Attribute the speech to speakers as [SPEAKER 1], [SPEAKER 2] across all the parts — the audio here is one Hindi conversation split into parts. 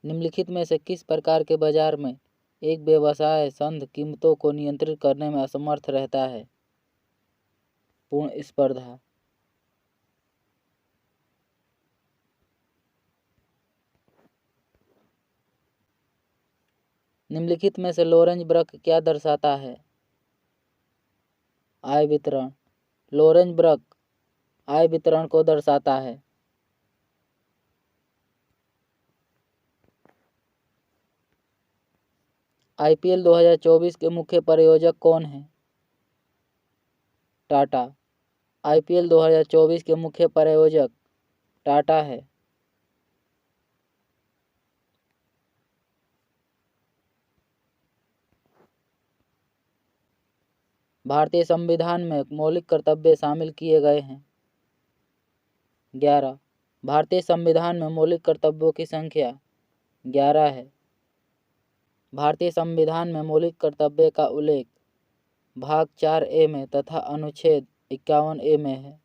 [SPEAKER 1] निम्नलिखित में से किस प्रकार के बाजार में एक व्यवसाय संघ कीमतों को नियंत्रित करने में असमर्थ रहता है? पूर्ण स्पर्धा। निम्नलिखित में से लोरेंज वक्र क्या दर्शाता है? आय वितरण। लोरेंज वक्र आय वितरण को दर्शाता है। आईपीएल 2024 के मुख्य प्रायोजक कौन हैं? टाटा। आईपीएल 2024 के मुख्य प्रायोजक टाटा है। भारतीय संविधान में मौलिक कर्तव्य शामिल किए गए हैं। 11। भारतीय संविधान में मौलिक कर्तव्यों की संख्या 11 है। भारतीय संविधान में मौलिक कर्तव्य का उल्लेख भाग 4A में तथा अनुच्छेद 51A में है।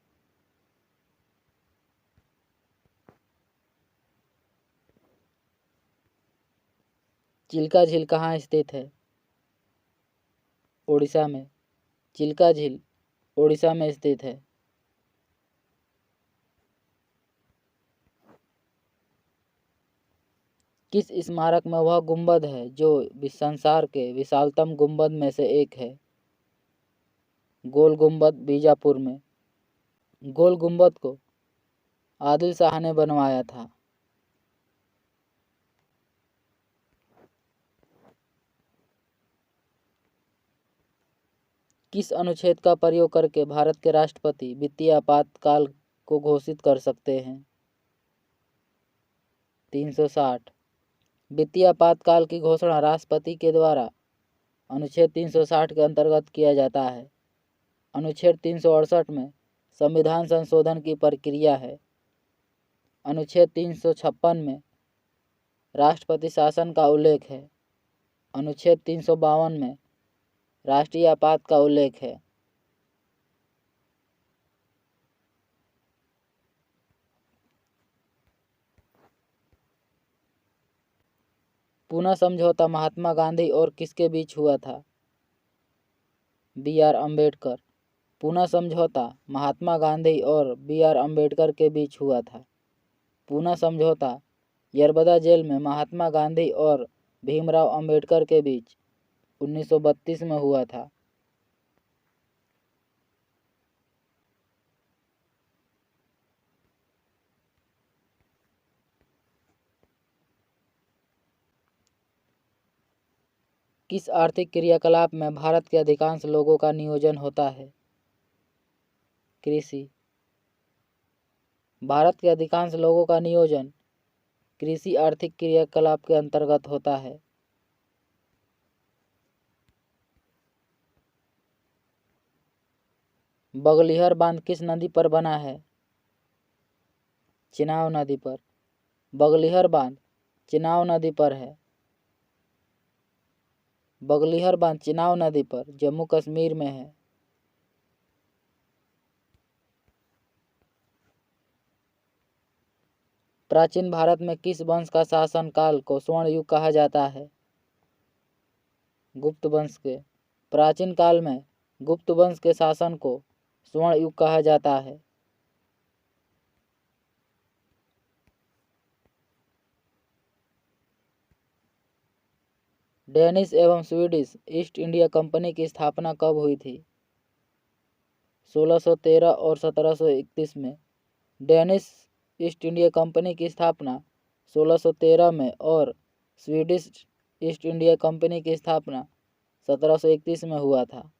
[SPEAKER 1] चिल्का झील कहाँ स्थित है? उड़ीसा में। चिल्का झील उड़ीसा में स्थित है। किस स्मारक में वह गुंबद है जो संसार के विशालतम गुंबद में से एक है? गोल गुंबद बीजापुर में। गोल गुंबद को आदिल शाह ने बनवाया था। किस अनुच्छेद का प्रयोग करके भारत के राष्ट्रपति वित्तीय आपातकाल को घोषित कर सकते हैं? 360। वित्तीय आपातकाल की घोषणा राष्ट्रपति के द्वारा अनुच्छेद 360 के अंतर्गत किया जाता है। अनुच्छेद 368 में संविधान संशोधन की प्रक्रिया है। अनुच्छेद 356 में राष्ट्रपति शासन का उल्लेख है। अनुच्छेद 352 में राष्ट्रीय आपात का उल्लेख है। पुनः समझौता महात्मा गांधी और किसके बीच हुआ था? B.R. अम्बेडकर। पुनः समझौता महात्मा गांधी और B.R. अम्बेडकर के बीच हुआ था। पुनः समझौता यरबदा जेल में महात्मा गांधी और भीमराव अम्बेडकर के बीच 1932 में हुआ था। किस आर्थिक क्रियाकलाप में भारत के अधिकांश लोगों का नियोजन होता है? कृषि। भारत के अधिकांश लोगों का नियोजन कृषि आर्थिक क्रियाकलाप के अंतर्गत होता है। बगलिहर बांध किस नदी पर बना है? चिनाब नदी पर। बगलिहर बांध चिनाब नदी पर है। बगलिहर बांध चिनाब नदी पर जम्मू कश्मीर में है। प्राचीन भारत में किस वंश का शासन काल को स्वर्ण युग कहा जाता है? गुप्त वंश के। प्राचीन काल में गुप्त वंश के शासन को स्वर्ण युग कहा जाता है। डेनिश एवं स्वीडिश ईस्ट इंडिया कंपनी की स्थापना कब हुई थी? 1613 और 1731 में। डेनिश ईस्ट इंडिया कंपनी की स्थापना 1613 में और स्वीडिश ईस्ट इंडिया कंपनी की स्थापना 1731 में हुआ था।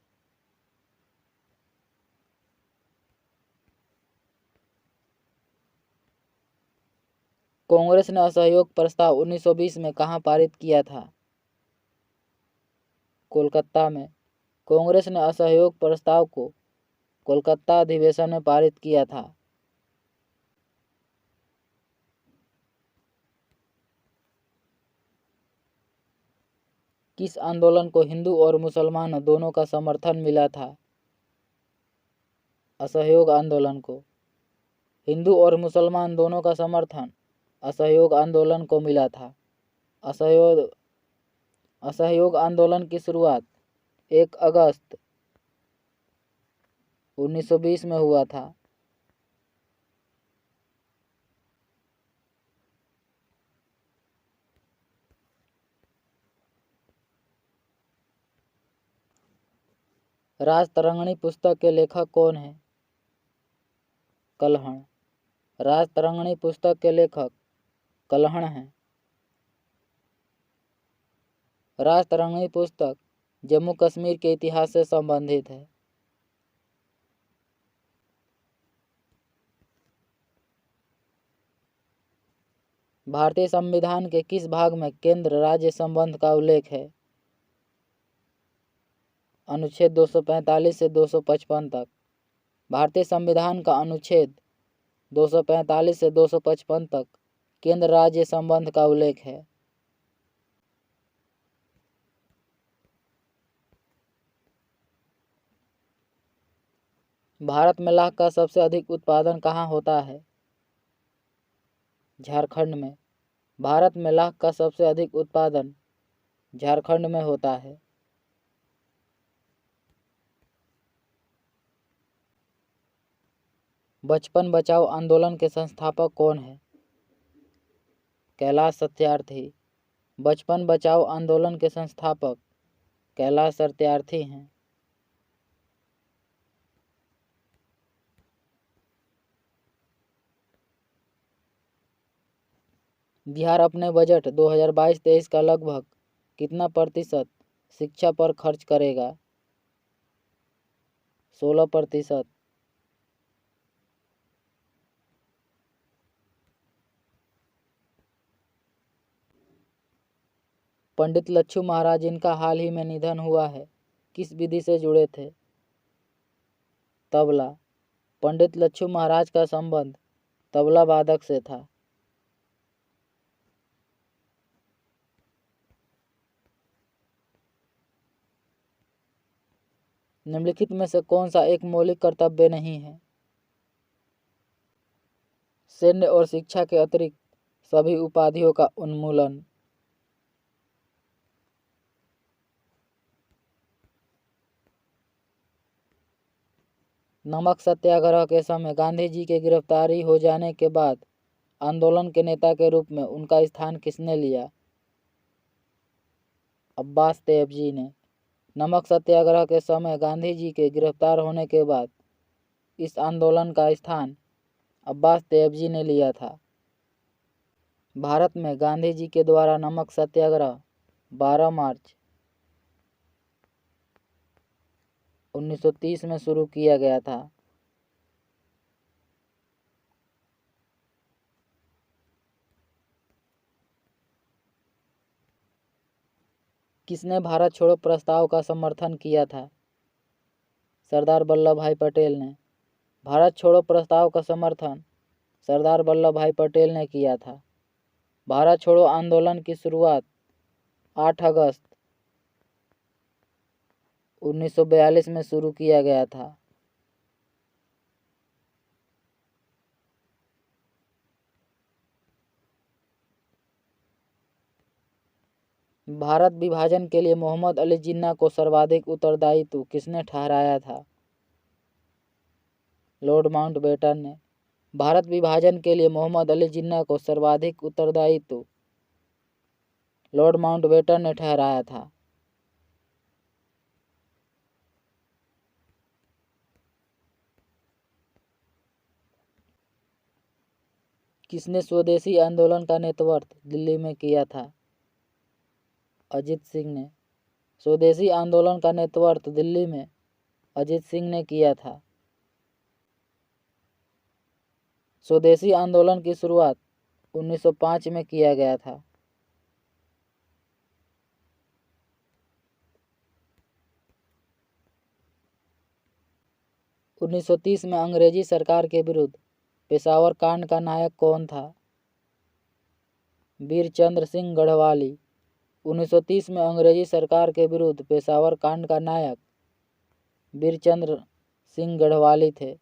[SPEAKER 1] कांग्रेस ने असहयोग प्रस्ताव 1920 में कहाँ पारित किया था? कोलकाता में। कांग्रेस ने असहयोग प्रस्ताव को कोलकाता अधिवेशन में पारित किया था। किस आंदोलन को हिंदू और मुसलमान दोनों का समर्थन मिला था? असहयोग आंदोलन को। हिंदू और मुसलमान दोनों का समर्थन असहयोग आंदोलन को मिला था। असहयोग असहयोग आंदोलन की शुरुआत 1 अगस्त 1920 में हुआ था। राजतरंगिणी पुस्तक के लेखक कौन हैं? कल्हण। राजतरंगिणी पुस्तक के लेखक कल्हण हैं। राजतरंगिणी पुस्तक जम्मू कश्मीर के इतिहास से संबंधित है। भारतीय संविधान के किस भाग में केंद्र राज्य संबंध का उल्लेख है? अनुच्छेद 245 से 255 तक। भारतीय संविधान का अनुच्छेद 245 से 255 तक केंद्र राज्य संबंध का उल्लेख है। भारत में लाख का सबसे अधिक उत्पादन कहाँ होता है? झारखंड में। भारत में लाख का सबसे अधिक उत्पादन झारखंड में होता है। बचपन बचाओ आंदोलन के संस्थापक कौन है? कैलाश सत्यार्थी। बचपन बचाओ आंदोलन के संस्थापक कैलाश सत्यार्थी हैं। बिहार अपने बजट 2022-23 का लगभग कितना प्रतिशत शिक्षा पर खर्च करेगा? 16%। पंडित लच्छू महाराज जिनका हाल ही में निधन हुआ है किस विधि से जुड़े थे? तबला। पंडित लच्छू महाराज का संबंध तबला वादक से था। निम्नलिखित में से कौन सा एक मौलिक कर्तव्य नहीं है? सैन्य और शिक्षा के अतिरिक्त सभी उपाधियों का उन्मूलन। नमक सत्याग्रह के समय गांधी जी के गिरफ्तारी हो जाने के बाद आंदोलन के नेता के रूप में उनका स्थान किसने लिया? अब्बास तेजबी ने। नमक सत्याग्रह के समय गांधी जी के गिरफ्तार होने के बाद इस आंदोलन का स्थान अब्बास तेजबी ने लिया था। भारत में गांधी जी के द्वारा नमक सत्याग्रह 12 मार्च 1930 में शुरू किया गया था। किसने भारत छोड़ो प्रस्ताव का समर्थन किया था? सरदार वल्लभ भाई पटेल ने। भारत छोड़ो प्रस्ताव का समर्थन सरदार वल्लभ भाई पटेल ने किया था। भारत छोड़ो आंदोलन की शुरुआत 8 अगस्त 1942 में शुरू किया गया था। भारत विभाजन के लिए मोहम्मद अली जिन्ना को सर्वाधिक उत्तरदायित्व किसने ठहराया था? लॉर्ड माउंटबेटन ने। भारत विभाजन के लिए मोहम्मद अली जिन्ना को सर्वाधिक उत्तरदायित्व लॉर्ड माउंटबेटन ने ठहराया था। किसने स्वदेशी आंदोलन का नेतृत्व दिल्ली में किया था? अजीत सिंह ने। स्वदेशी आंदोलन का नेतृत्व दिल्ली में अजीत सिंह ने किया था। स्वदेशी आंदोलन की शुरुआत 1905 में किया गया था। उन्नीस सौ 30 में अंग्रेजी सरकार के विरुद्ध पेशावर कांड का नायक कौन था? वीरचंद्र सिंह गढ़वाली। 1930 में अंग्रेजी सरकार के विरुद्ध पेशावर कांड का नायक वीरचंद्र सिंह गढ़वाली थे।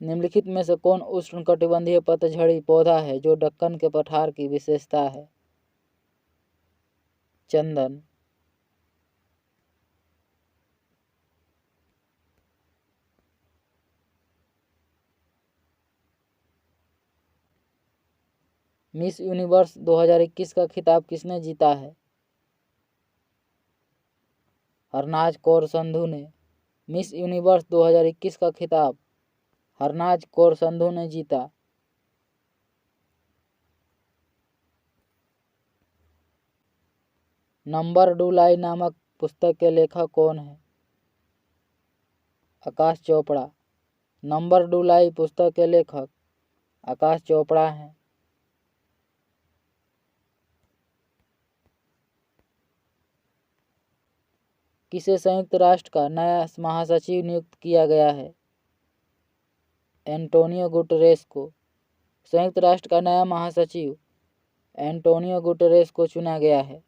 [SPEAKER 1] निम्नलिखित में से कौन उष्णकटिबंधीय पतझड़ी पौधा है जो दक्कन के पठार की विशेषता है? चंदन। मिस यूनिवर्स 2021 का खिताब किसने जीता है? हरनाज कौर संधू ने। मिस यूनिवर्स 2021 का खिताब हरनाज कौर संधू ने जीता। नंबर 2 लाई नामक पुस्तक के लेखक कौन है? आकाश चोपड़ा। नंबर 2 लाई पुस्तक के लेखक आकाश चोपड़ा हैं। किसे संयुक्त राष्ट्र का नया महासचिव नियुक्त किया गया है? एंटोनियो गुटरेस को। संयुक्त राष्ट्र का नया महासचिव एंटोनियो गुटरेस को चुना गया है।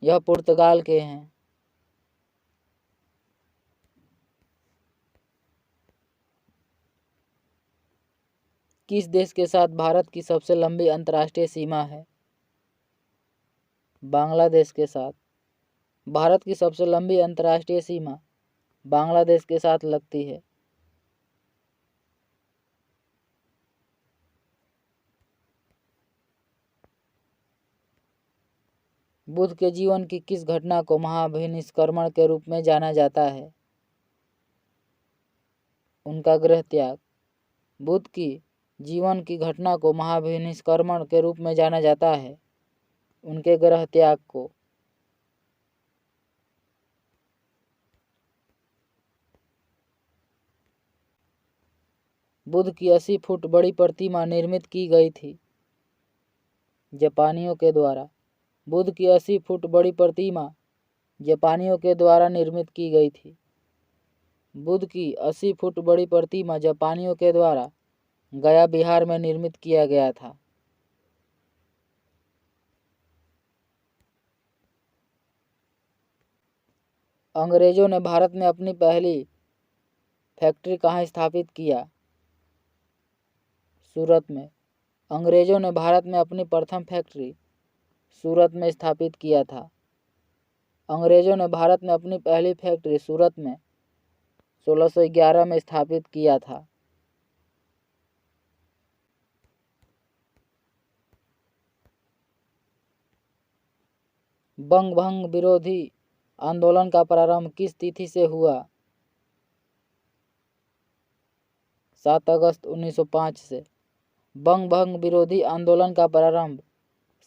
[SPEAKER 1] यह पुर्तगाल के हैं। किस देश के साथ भारत की सबसे लंबी अंतर्राष्ट्रीय सीमा है? बांग्लादेश के साथ। भारत की सबसे लंबी अंतर्राष्ट्रीय सीमा बांग्लादेश के साथ लगती है। बुद्ध के जीवन की किस घटना को महाभिनिष्क्रमण के रूप में जाना जाता है? उनका गृह त्याग। बुद्ध की जीवन की घटना को महाभिनिष्क्रमण के रूप में जाना जाता है उनके गृह त्याग को। बुद्ध की 80 फुट बड़ी प्रतिमा निर्मित की गई थी जापानियों के द्वारा। बुद्ध की 80 फुट बड़ी प्रतिमा जापानियों के द्वारा निर्मित की गई थी। बुद्ध की 80 फुट बड़ी प्रतिमा जापानियों के द्वारा गया बिहार में निर्मित किया गया था। अंग्रेजों ने भारत में अपनी पहली फैक्ट्री कहाँ स्थापित किया? सूरत में। अंग्रेजों ने भारत में अपनी प्रथम फैक्ट्री सूरत में स्थापित किया था। अंग्रेजों ने भारत में अपनी पहली फैक्ट्री सूरत में 1611 में स्थापित किया था। बंग भंग विरोधी आंदोलन का प्रारंभ किस तिथि से हुआ? 7 अगस्त 1905 से। बंग भंग विरोधी आंदोलन का प्रारंभ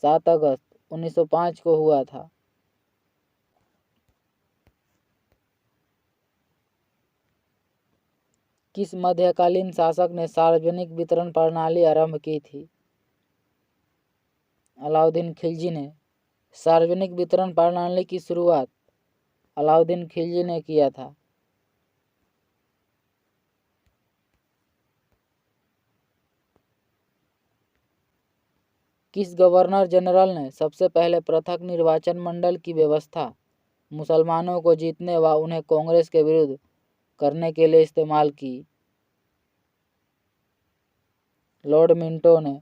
[SPEAKER 1] 7 अगस्त 1905 को हुआ था। किस मध्यकालीन शासक ने सार्वजनिक वितरण प्रणाली आरंभ की थी? अलाउद्दीन खिलजी ने। सार्वजनिक वितरण प्रणाली की शुरुआत अलाउद्दीन खिलजी ने किया था। किस गवर्नर जनरल ने सबसे पहले पृथक निर्वाचन मंडल की व्यवस्था मुसलमानों को जीतने व उन्हें कांग्रेस के विरुद्ध करने के लिए इस्तेमाल की? लॉर्ड मिंटो ने।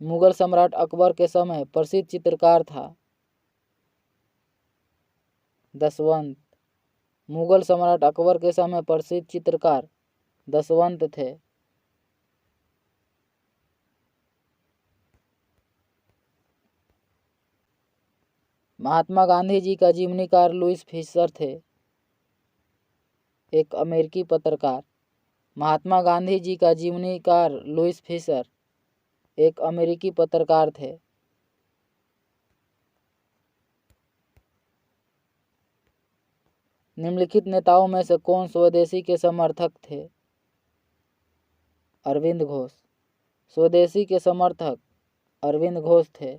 [SPEAKER 1] मुगल सम्राट अकबर के समय प्रसिद्ध चित्रकार था? दशवंत। मुगल सम्राट अकबर के समय प्रसिद्ध चित्रकार दशवंत थे। महात्मा गांधी जी का जीवनीकार लुईस फिशर थे। एक अमेरिकी पत्रकार। महात्मा गांधी जी का जीवनीकार लुईस फिशर एक अमेरिकी पत्रकार थे। निम्नलिखित नेताओं में से कौन स्वदेशी के समर्थक थे? अरविंद घोष। स्वदेशी के समर्थक अरविंद घोष थे।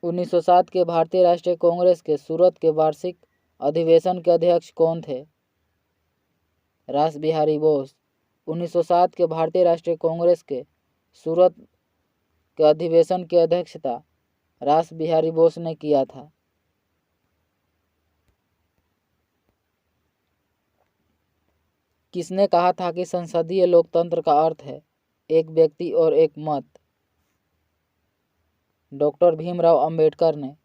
[SPEAKER 1] उन्नीस सौ 7 के भारतीय राष्ट्रीय कांग्रेस के सूरत के वार्षिक अधिवेशन के अध्यक्ष कौन थे? रास बिहारी बोस। 1907 के भारतीय राष्ट्रीय कांग्रेस के सूरत के अधिवेशन की अध्यक्षता रास बिहारी बोस ने किया था। किसने कहा था कि संसदीय लोकतंत्र का अर्थ है एक व्यक्ति और एक मत? डॉक्टर भीमराव अंबेडकर ने।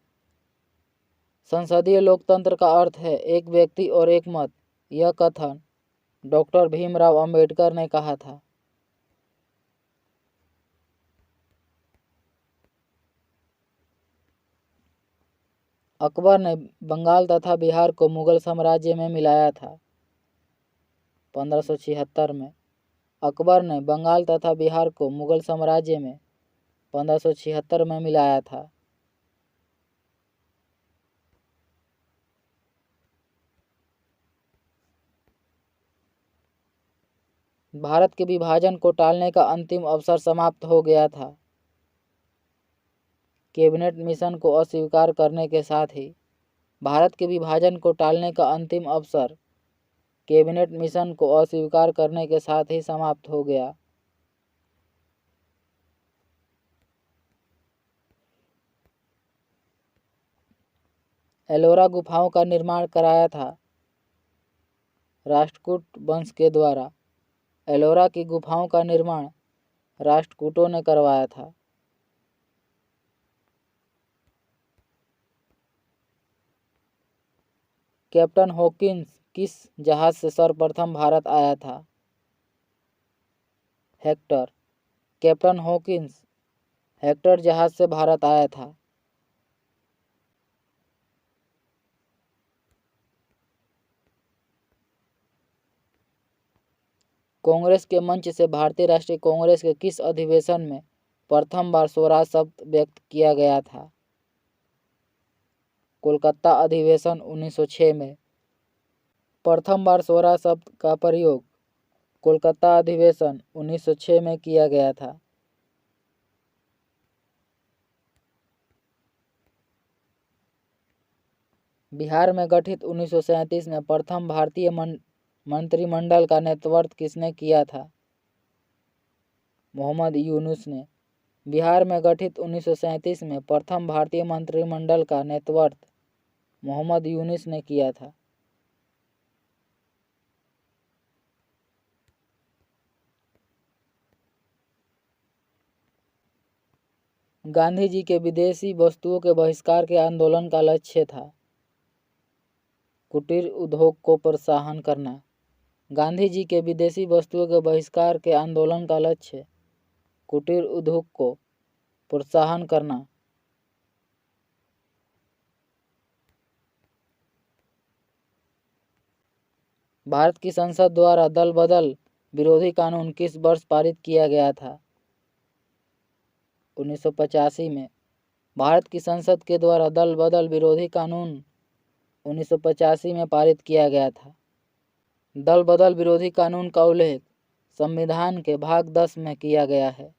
[SPEAKER 1] संसदीय लोकतंत्र का अर्थ है एक व्यक्ति और एक मत, यह कथन डॉक्टर भीमराव अंबेडकर ने कहा था। अकबर ने बंगाल तथा बिहार को मुगल साम्राज्य में मिलाया था। 1576 में अकबर ने बंगाल तथा बिहार को मुगल साम्राज्य में 1576 में मिलाया था। भारत के विभाजन को टालने का अंतिम अवसर समाप्त हो गया था। कैबिनेट मिशन को अस्वीकार करने के साथ ही भारत के विभाजन को टालने का अंतिम अवसर कैबिनेट मिशन को अस्वीकार करने के साथ ही समाप्त हो गया। एलोरा गुफाओं का निर्माण कराया था राष्ट्रकूट वंश के द्वारा। एलोरा की गुफाओं का निर्माण राष्ट्रकूटों ने करवाया था। कैप्टन हॉकिंस किस जहाज से सर्वप्रथम भारत आया था? हेक्टर। कैप्टन हॉकिंस हेक्टर जहाज से भारत आया था। कांग्रेस के मंच से भारतीय राष्ट्रीय कांग्रेस के किस अधिवेशन में प्रथम बार स्वराज शब्द व्यक्त किया गया था? कोलकाता अधिवेशन 1906 में प्रथम बार स्वराज शब्द का प्रयोग कोलकाता अधिवेशन 1906 में किया गया था। बिहार में गठित 1937 में प्रथम भारतीय मंत्रिमंडल का नेतृत्व किसने किया था? मोहम्मद यूनुस ने। बिहार में गठित 1937 में प्रथम भारतीय मंत्रिमंडल का नेतृत्व मोहम्मद यूनुस ने किया था। गांधी जी के विदेशी वस्तुओं के बहिष्कार के आंदोलन का लक्ष्य था कुटीर उद्योग को प्रोत्साहन करना। गांधी जी के विदेशी वस्तुओं के बहिष्कार के आंदोलन का लक्ष्य कुटीर उद्योग को प्रोत्साहन करना। भारत की संसद द्वारा दल बदल विरोधी कानून किस वर्ष पारित किया गया था? 1985 में। भारत की संसद के द्वारा दल बदल विरोधी कानून 1985 में पारित किया गया था। दल बदल विरोधी कानून का उल्लेख संविधान के भाग 10 में किया गया है।